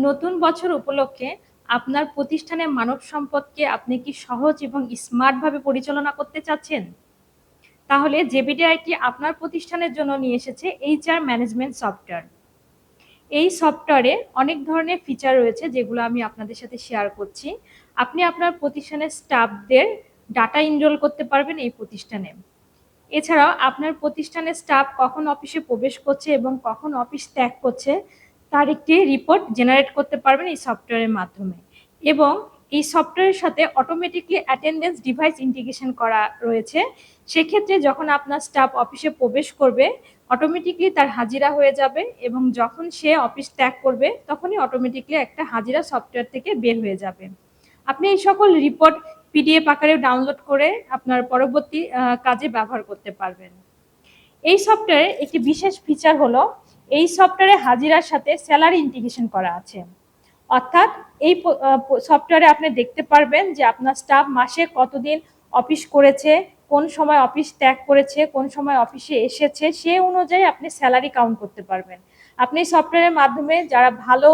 নতুন বছর উপলক্ষে আপনার প্রতিষ্ঠানের মানব সম্পদকে আপনি কি সহজ এবং স্মার্ট ভাবে পরিচালনা করতে চাচ্ছেন? তাহলে জেবিডিআইটি আপনার প্রতিষ্ঠানের জন্য নিয়ে এসেছে এইচআর ম্যানেজমেন্ট সফটওয়্যার। এই সফটওয়্যারে অনেক ধরনের ফিচার রয়েছে যেগুলো আমি আপনাদের সাথে শেয়ার করছি। আপনি আপনার প্রতিষ্ঠানের স্টাফদের ডাটা এনরোল করতে পারবেন এই প্রতিষ্ঠানে। এছাড়াও আপনার প্রতিষ্ঠানের স্টাফ কখন অফিসে প্রবেশ করছে এবং কখন অফিস ত্যাগ করছে তার একটি রিপোর্ট জেনারেট করতে পারবেন এই সফটওয়্যারের মাধ্যমে। এবং এই সফটওয়্যারের সাথে অটোমেটিকলি অ্যাটেন্ডেন্স ডিভাইস ইন্টিগ্রেশন করা রয়েছে। সেক্ষেত্রে যখন আপনার স্টাফ অফিসে প্রবেশ করবে অটোমেটিকলি তার হাজিরা হয়ে যাবে এবং যখন সে অফিস ত্যাগ করবে তখনই অটোমেটিকলি একটা হাজিরা সফটওয়্যার থেকে বের হয়ে যাবে। আপনি এই সকল রিপোর্ট পিডিএফ আকারে ডাউনলোড করে আপনার পরবর্তী কাজে ব্যবহার করতে পারবেন। এই সফটওয়্যারে একটি বিশেষ ফিচার হলো এই সফটওয়্যারে হাজিরার সাথে স্যালারি ইন্টিগ্রেশন করা আছে। অর্থাৎ এই সফটওয়্যারে আপনি দেখতে পারবেন যে আপনার স্টাফ মাসে কতদিন অফিস করেছে, কোন সময় অফিস ত্যাগ করেছে, কোন সময় অফিসে এসেছে, সে অনুযায়ী আপনি স্যালারি কাউন্ট করতে পারবেন। আপনি সফটওয়্যারের মাধ্যমে যারা ভালো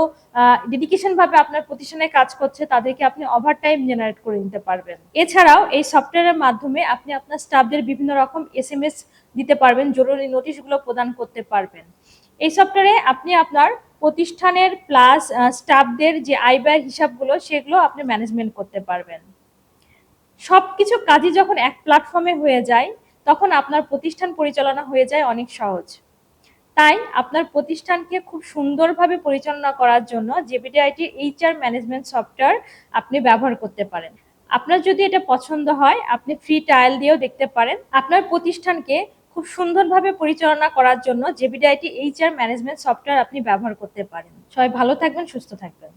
ডেডিকেশন ভাবে আপনার প্রতিষ্ঠানে কাজ করছে তাদেরকে আপনি ওভারটাইম জেনারেট করে নিতে পারবেন। এছাড়াও এই সফটওয়্যারের মাধ্যমে আপনি আপনার স্টাফদের বিভিন্ন রকম এসএমএস দিতে পারবেন, জরুরি নোটিশগুলো প্রদান করতে পারবেন। এই সফটওয়্যারে আপনি আপনার প্রতিষ্ঠানের প্লাস স্টাফদের যে আয় ব্যয়ের হিসাবগুলো সেগুলো আপনি ম্যানেজমেন্ট করতে পারবেন। সবকিছু কাজই যখন এক প্ল্যাটফর্মে হয়ে যায় তখন আপনার প্রতিষ্ঠান পরিচালনা হয়ে যায় অনেক সহজ। তাই আপনার প্রতিষ্ঠানকে খুব সুন্দরভাবে পরিচালনা করার জন্য জেবিডিআইটি এইচআর ম্যানেজমেন্ট সফটওয়্যার আপনি ব্যবহার করতে পারেন। আপনার যদি এটা পছন্দ হয় আপনি ফ্রি ট্রায়াল দিয়েও দেখতে পারেন। আপনার প্রতিষ্ঠানকে খুব সুন্দরভাবে পরিচালনা করার জন্য জেবিডিআইটি এইচআর ম্যানেজমেন্ট সফটওয়্যার আপনি ব্যবহার করতে পারেন। সবাই ভালো থাকবেন, সুস্থ থাকবেন।